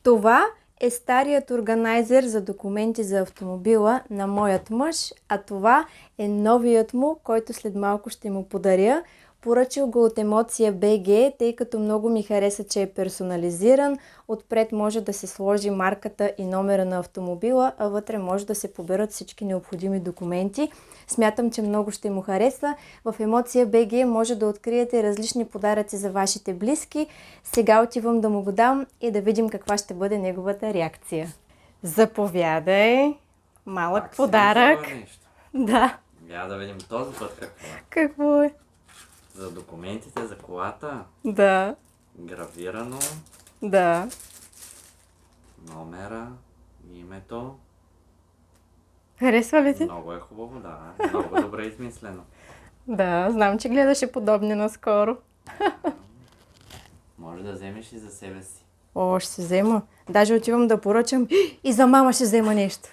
Това е старият органайзер за документи за автомобила на моят мъж, а това е новият му, който след малко ще му подаря. Поръчал го от Емоция БГ, тъй като много ми хареса, че е персонализиран. Отпред може да се сложи марката и номера на автомобила, а вътре може да се поберат всички необходими документи. Смятам, че много ще му хареса. В Емоция БГ може да откриете различни подаръци за вашите близки. Сега отивам да му го дам и да видим каква ще бъде неговата реакция. Заповядай! Малък Пак подарък. Да. Я да видим този път какво е. Какво е? За документите, за колата, Да. гравирано, Да. номера, името. Харесва ли ти? Много е хубаво, да. Много добре измислено. Да, знам, че гледаше подобни наскоро. Може да вземеш и за себе си. О, ще се взема. Даже отивам да поръчам и за мама ще взема нещо.